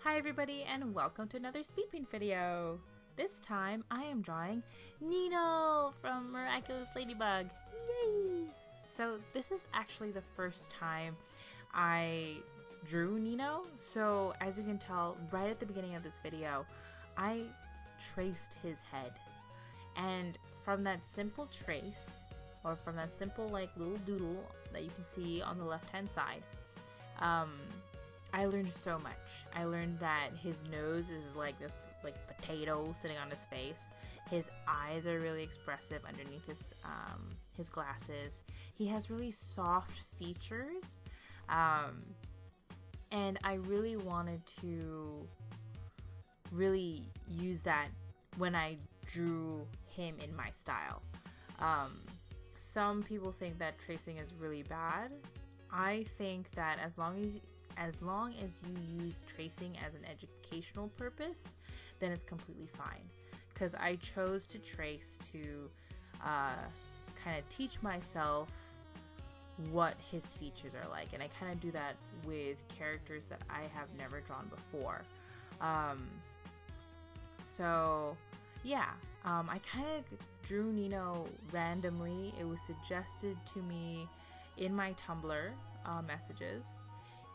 Hi everybody and welcome to another speedpaint video. This time I am drawing Nino from Miraculous Ladybug. Yay! So this is actually the first time I drew Nino. So as you can tell right at the beginning of this video, I traced his head. And from that simple trace, or from that simple like little doodle that you can see on the left hand side, I learned so much. I learned that his nose is like this potato sitting on his face. His eyes are really expressive underneath his glasses. He has really soft features, and I really wanted to really use that when I drew him in my style. Some people think that tracing is really bad. I think that as long as you use tracing as an educational purpose, then it's completely fine. Because I chose to trace to kind of teach myself what his features are like, and I kind of do that with characters that I have never drawn before. So yeah, I kind of drew Nino randomly. It was suggested to me in my Tumblr messages,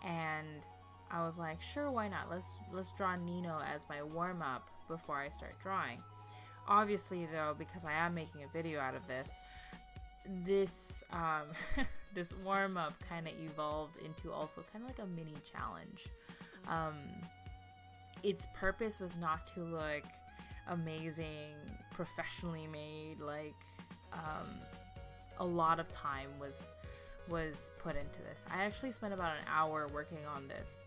and I was like, sure, why not? Let's draw Nino as my warm-up before I start drawing. Obviously though, because I am making a video out of this, this warm-up kind of evolved into also kind of like a mini challenge. Its purpose was not to look amazing, professionally made, like a lot of time was put into this. I actually spent about an hour working on this,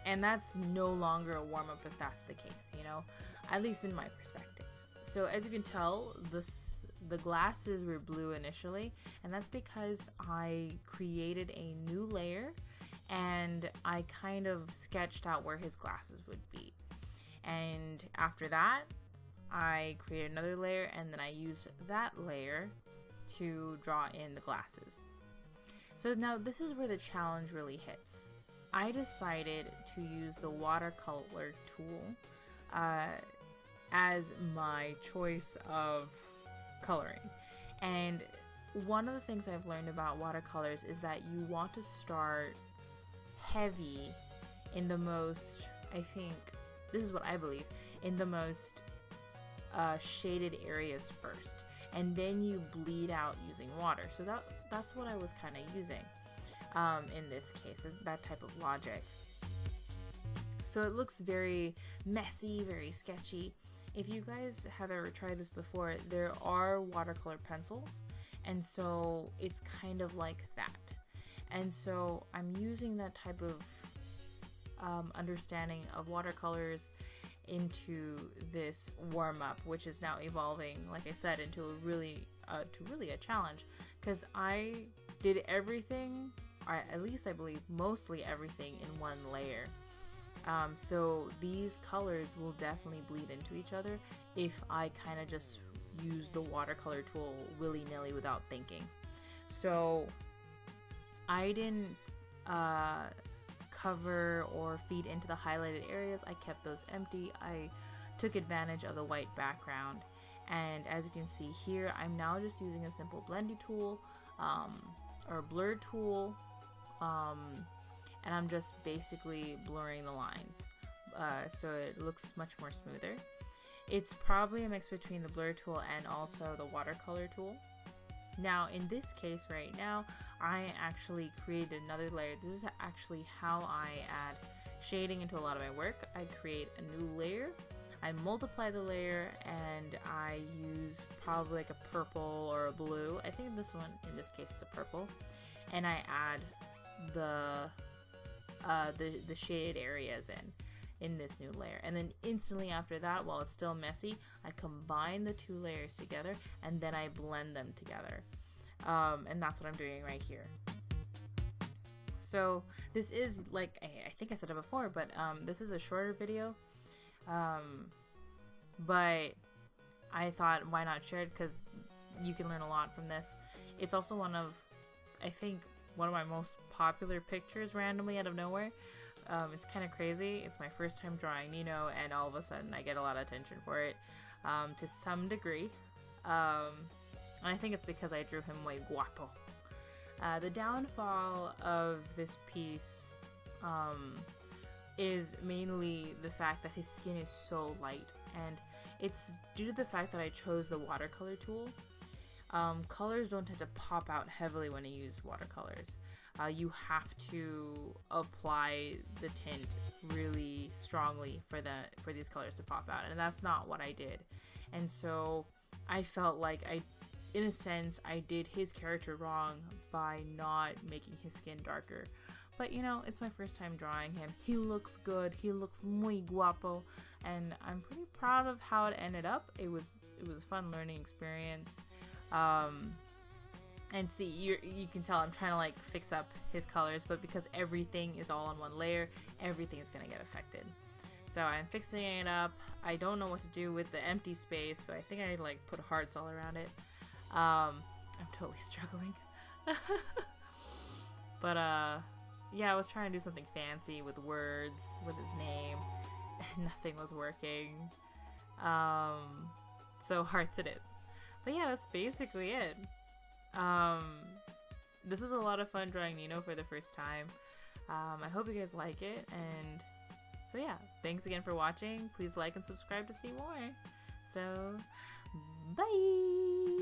and that's no longer a warm-up if that's the case, you know, at least in my perspective. So as you can tell, the glasses were blue initially, and that's because I created a new layer and I kind of sketched out where his glasses would be. And after that, I created another layer, and then I used that layer to draw in the glasses. So now this is where the challenge really hits. I decided to use the watercolor tool as my choice of coloring. And one of the things I've learned about watercolors is that you want to start heavy in the most, I think, this is what I believe, in the most shaded areas first, and then you bleed out using water. So that's what I was kind of using in this case, that type of logic. So it looks very messy, very sketchy. If you guys have ever tried this before, there are watercolor pencils, and so it's kind of like that. And so I'm using that type of understanding of watercolors into this warm-up, which is now evolving, like I said, into a really a challenge, because I did everything, or at least I believe mostly everything, in one layer. So these colors will definitely bleed into each other if I kind of just use the watercolor tool willy-nilly without thinking. So I didn't cover or feed into the highlighted areas. I kept those empty. I took advantage of the white background, and as you can see here, I'm now just using a simple blendy tool or blur tool, and I'm just basically blurring the lines so it looks much more smoother. It's probably a mix between the blur tool and also the watercolor tool. Now in this case right now, I actually created another layer. This is actually how I add shading into a lot of my work. I create a new layer, I multiply the layer, and I use probably like a purple or a blue. I think this one, in this case, it's a purple, and I add the shaded areas in this new layer. And then instantly after that, while it's still messy, I combine the two layers together, and then I blend them together. And that's what I'm doing right here. So this is, like, I think I said it before, but this is a shorter video. But I thought, why not share it, because you can learn a lot from this. It's also one of, I think, one of my most popular pictures randomly out of nowhere. It's kind of crazy. It's my first time drawing Nino, and all of a sudden I get a lot of attention for it, to some degree. And I think it's because I drew him muy guapo. The downfall of this piece is mainly the fact that his skin is so light, and it's due to the fact that I chose the watercolor tool. Colors don't tend to pop out heavily when you use watercolors. You have to apply the tint really strongly for these colors to pop out, and that's not what I did. And so I felt like in a sense, I did his character wrong by not making his skin darker. But you know, it's my first time drawing him. He looks good. He looks muy guapo, and I'm pretty proud of how it ended up. It was a fun learning experience. And see, you can tell I'm trying to like fix up his colors, but because everything is all on one layer, everything is gonna get affected. So I'm fixing it up. I don't know what to do with the empty space, so I think I like put hearts all around it. I'm totally struggling. But yeah, I was trying to do something fancy with words, with his name, and nothing was working. So hearts it is. But yeah, that's basically it. This was a lot of fun drawing Nino for the first time. I hope you guys like it, and so yeah, thanks again for watching. Please like and subscribe to see more. So, bye!